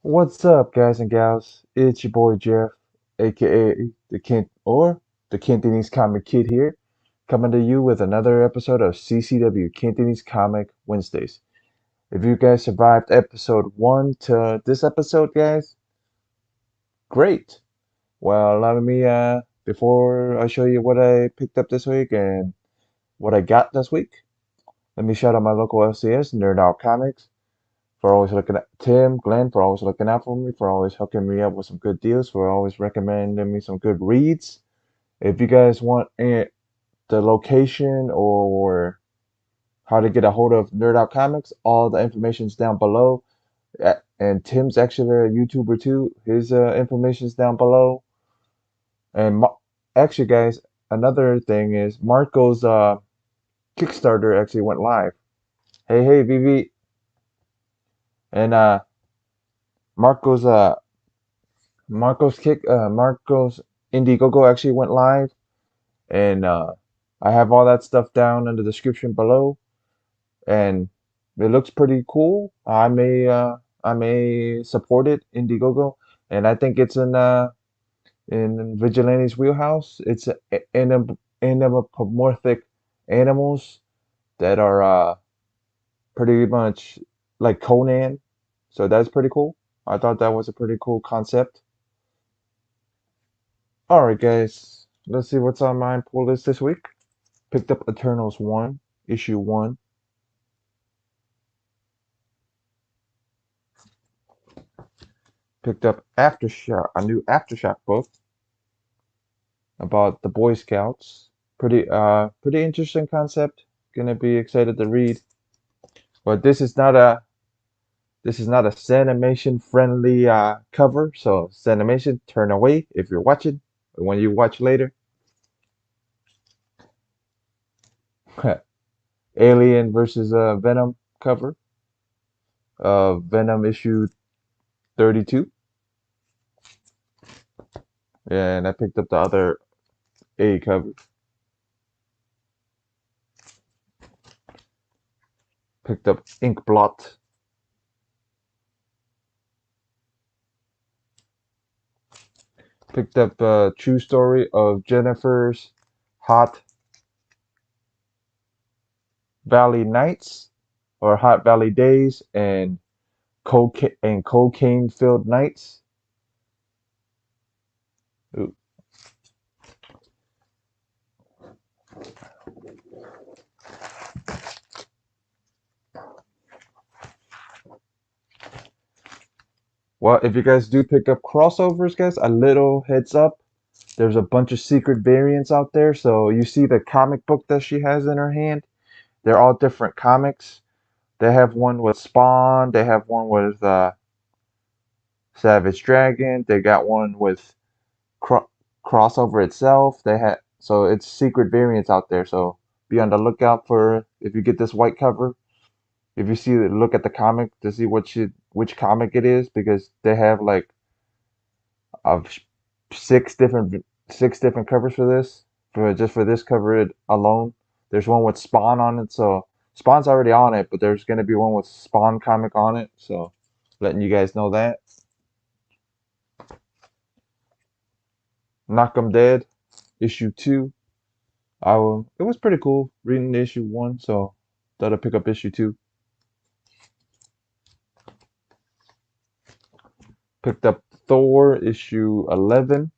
What's up, guys and gals? It's your boy Jeff, aka the Cantonese Comic Kid here, coming to you with another episode of CCW Cantonese Comic Wednesdays. If you guys survived episode 1 to this episode, guys, great. Well, let me before I show you what I picked up this week and what I got this week, let me shout out my local LCS, Nerd Out Comics, for always looking at Glenn, for always looking out for me, for always hooking me up with some good deals, for always recommending me some good reads. If you guys want the location or how to get a hold of Nerd Out Comics, all the information's down below. And Tim's actually a YouTuber too. His information's down below. And actually, guys, another thing is Marco's Kickstarter actually went live. Hey, VV, and Marco's uh Marco's Indiegogo actually went live, and I have all that stuff down in the description below, and it looks pretty cool. I may support it, Indiegogo, and I think it's in Vigilante's wheelhouse. It's anthropomorphic animals that are pretty much like Conan, so that's pretty cool. I thought that was a pretty cool concept. Alright, guys, let's see what's on my pull list this week. Picked up Eternals 1, issue 1. Picked up Aftershock, a new Aftershock book about the Boy Scouts. Pretty interesting concept. Gonna be excited to read. But this is not a Sanimation friendly cover, so Sanimation, turn away if you're watching. When you watch later. Alien versus Venom cover. Venom issue 32. Yeah, and I picked up the other A cover. Picked up Ink Blot. Picked up a True Story of Jennifer's Hot Valley Nights or Hot Valley Days and Cocaine Filled Nights. Ooh. Well, if you guys do pick up crossovers, guys, a little heads up. There's a bunch of secret variants out there. So you see the comic book that she has in her hand. They're all different comics. They have one with Spawn. They have one with Savage Dragon. They got one with crossover itself. So it's secret variants out there. So be on the lookout for if you get this white cover. If you see look at the comic to see which comic it is, because they have like of six different covers for this, for just for this cover alone. There's one with Spawn on it, so Spawn's already on it, but there's gonna be one with Spawn comic on it, so letting you guys know that. Knock 'em Dead, issue 2. It was pretty cool reading issue 1, so thought I'd pick up issue 2. Picked up Thor issue 11.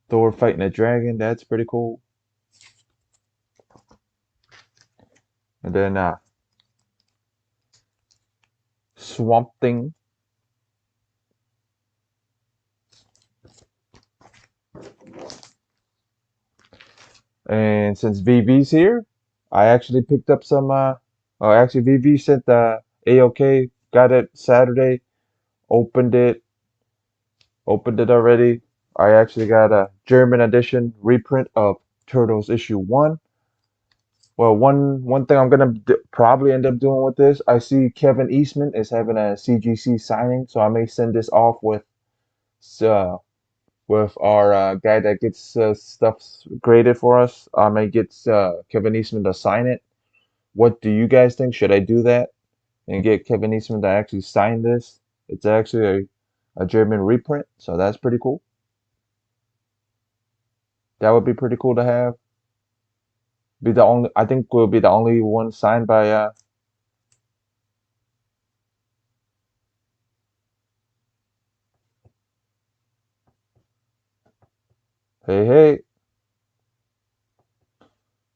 Thor fighting a dragon, that's pretty cool. And then Swamp Thing. And since VV's here, I actually picked up some actually VV sent the AOK, got it Saturday, opened it, already. I actually got a German edition reprint of Turtles issue 1. Well, one thing I'm gonna probably end up doing with this, I see Kevin Eastman is having a CGC signing, so I may send this off uh, with our guy that gets stuff graded for us. I may get Kevin Eastman to sign it. What do you guys think? Should I do that and get Kevin Eastman to actually sign this? It's actually a German reprint, so that's pretty cool. That would be pretty cool to have. Be the only, I think we'll be the only one signed by hey hey.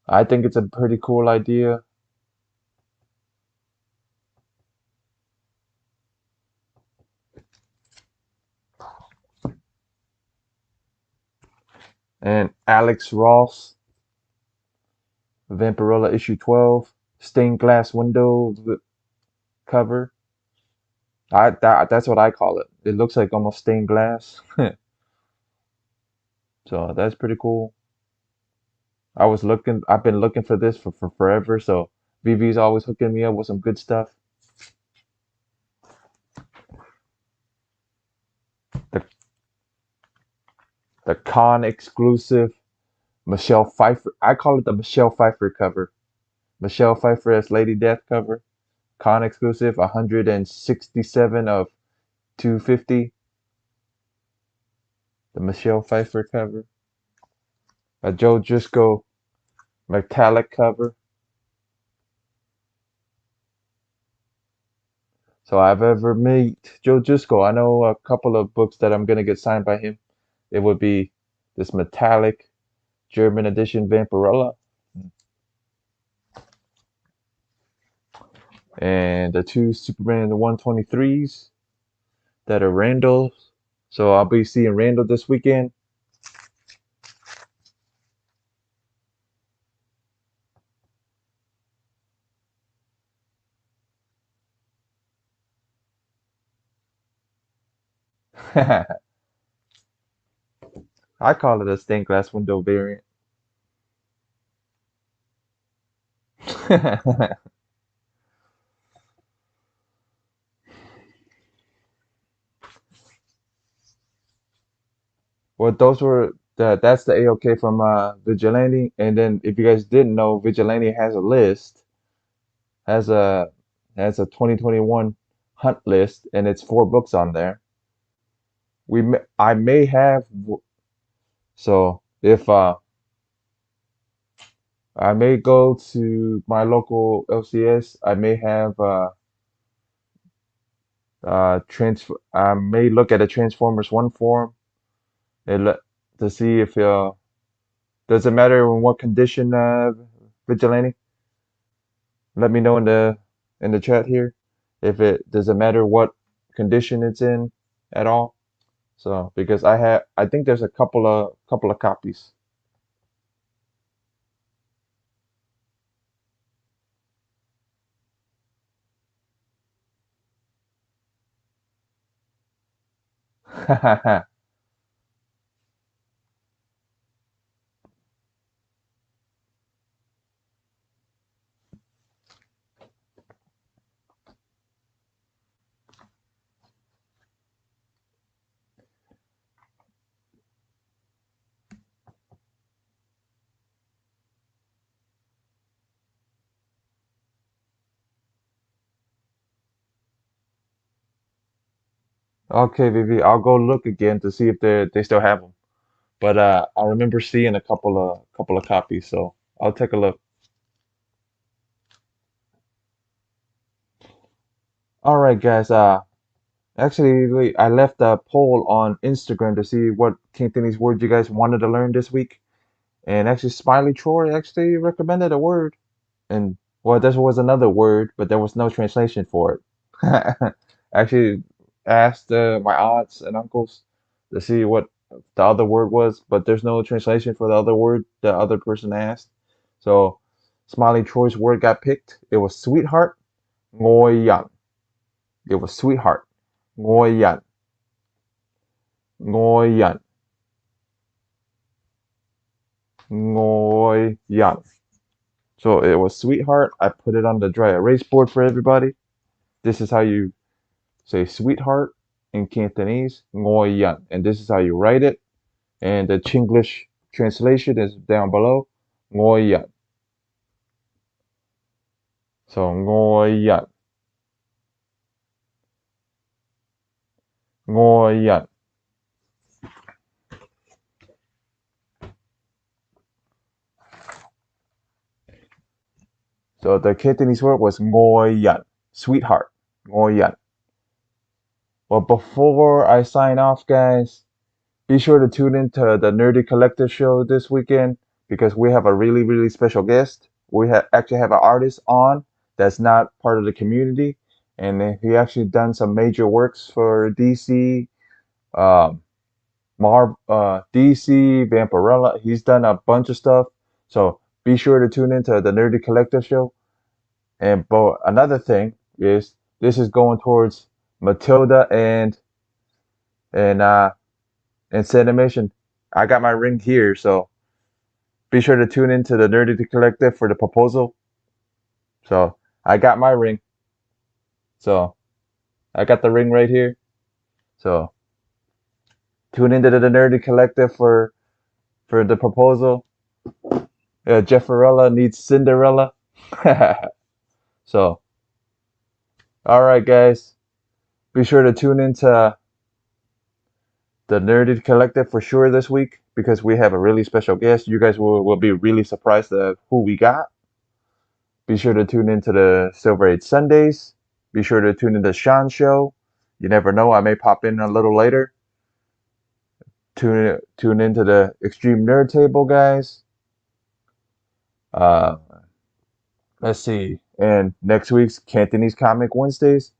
I think it's a pretty cool idea. And Alex Ross, Vampirella issue 12, stained glass window cover. That's what I call it. It looks like almost stained glass. So that's pretty cool. I've been looking for this for forever, so VV's always hooking me up with some good stuff. The the con exclusive Michelle Pfeiffer. I call it the Michelle Pfeiffer cover. Michelle Pfeiffer as Lady Death cover. Con exclusive, 167 of 250. The Michelle Pfeiffer cover. A Joe Driscoll metallic cover. So I've ever met Joe Driscoll. I know a couple of books that I'm gonna get signed by him. It would be this metallic German edition Vampirella and the two Superman 123s that are Randall's. So I'll be seeing Randall this weekend. I call it a stained glass window variant. Well, those were that's the AOK from Vigilante. And then if you guys didn't know, Vigilante has a list, has a 2021 hunt list, and it's 4 books on there. I may have so if I may go to my local LCS, I may have transfer. I may look at a Transformers One forum and to see if does it matter in what condition Vigilante. Let me know in the chat here if it does it matter what condition it's in at all. So because I think there's a couple of copies. Okay, Vivi, I'll go look again to see if they still have them. But I remember seeing a couple of copies, so I'll take a look. All right, guys. Actually, I left a poll on Instagram to see what Cantonese word you guys wanted to learn this week, and actually, Smiley Troy actually recommended a word, and well, there was another word, but there was no translation for it. Actually, asked my aunts and uncles to see what the other word was, but there's no translation for the other word the other person asked. So, Smiley Troy's word got picked. It was sweetheart, ngoyan. It was sweetheart, ngoyan, ngoyan, ngoyan. So it was sweetheart. I put it on the dry erase board for everybody. This is how you say sweetheart in Cantonese, ngoyan, and this is how you write it. And the Chinglish translation is down below, ngoyan. So ngồi nhận, ngồi nhận. So the Cantonese word was ngồi nhận, sweetheart, ngồi nhận. Well, before I sign off, guys, be sure to tune into the Nerdy Collective show this weekend because we have a really, really special guest. We actually have an artist on that's not part of the community, and he actually done some major works for DC, um, DC, Vampirella. He's done a bunch of stuff. So be sure to tune into the Nerdy Collective show. And but another thing is this is going towards Matilda and uh and Animation. I got my ring here, so be sure to tune into the Nerdy Collective for the proposal. So I got my ring. So I got the ring right here. So tune into the Nerdy Collective for the proposal. Jeffarella needs Cinderella. So all right, guys, be sure to tune into the Nerdy Collective for sure this week because we have a really special guest. You guys will be really surprised at who we got. Be sure to tune into the Silver Age Sundays. Be sure to tune into Sean's show. You never know, I may pop in a little later. Tune into the Extreme Nerd Table, guys. Uh, let's see. And next week's Cantonese Comic Wednesdays.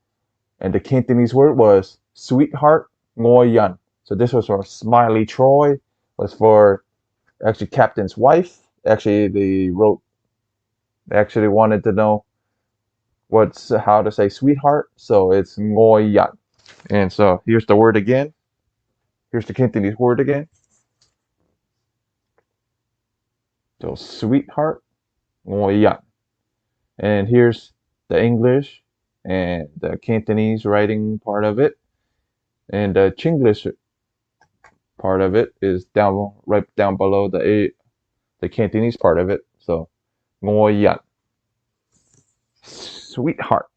And the Cantonese word was sweetheart ngồi yan. So this was for Smiley Troy. Was for actually Captain's wife. Actually, they actually wanted to know how to say sweetheart. So it's ngồi yan. And so here's the word again. Here's the Cantonese word again. So sweetheart, ngồi yan. And here's the English and the Cantonese writing part of it. And the Chinglish part of it is right down below the Cantonese part of it. So ngồi yan. Sweetheart.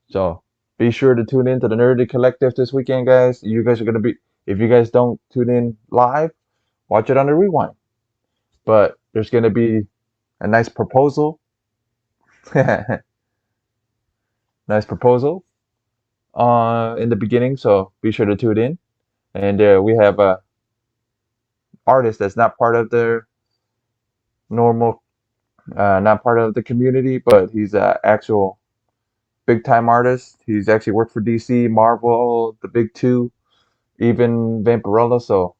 So be sure to tune in to the Nerdy Collective this weekend, guys. You guys are gonna be if you guys don't tune in live, watch it on the rewind. But there's gonna be a nice proposal. Nice proposal in the beginning, so be sure to tune in. And we have a artist that's not part of their normal, not part of the community, but he's an actual big time artist. He's actually worked for DC, Marvel, the big two, even Vampirella. So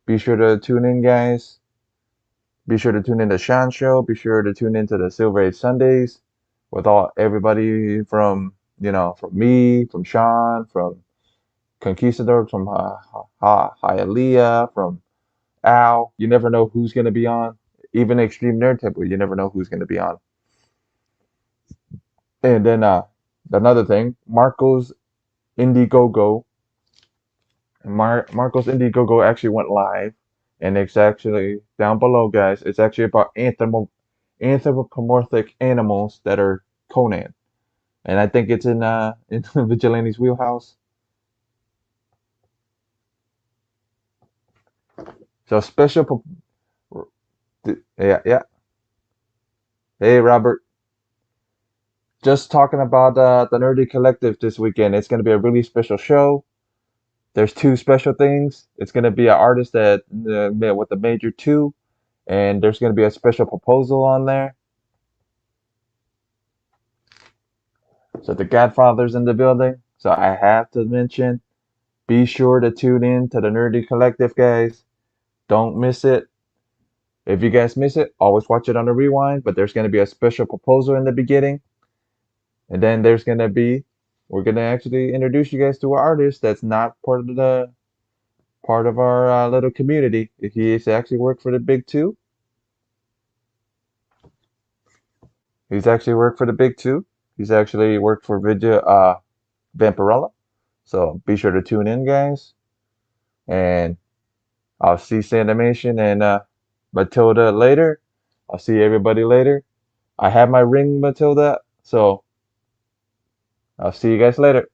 be sure to tune in, guys. Be sure to tune in to Sean's show. Be sure to tune into the Silver Age Sundays with everybody from from me, from Sean, from Conquistador, from Hialeah, from Al. You never know who's gonna be on. Even Extreme Nerd Temple, you never know who's gonna be on. And then another thing, Marco's Indiegogo. Marco's Indiegogo actually went live, and it's actually down below, guys. It's actually about anthropomorphic animals that are Conan, and I think it's in Vigilante's wheelhouse. So special, yeah. Hey, Robert. Just talking about the Nerdy Collective this weekend. It's going to be a really special show. There's two special things. It's going to be an artist that with the major two, and there's going to be a special proposal on there. So the Godfather's in the building. So I have to mention, be sure to tune in to the Nerdy Collective, guys. Don't miss it. If you guys miss it, always watch it on the rewind. But there's going to be a special proposal in the beginning. And then we're gonna actually introduce you guys to an artist that's not part of our little community. He's actually worked for the big two. He's actually worked for the big two. He's actually worked for Vampirella. So be sure to tune in, guys. And I'll see Sanimation and Matilda later. I'll see everybody later. I have my ring Matilda, so I'll see you guys later.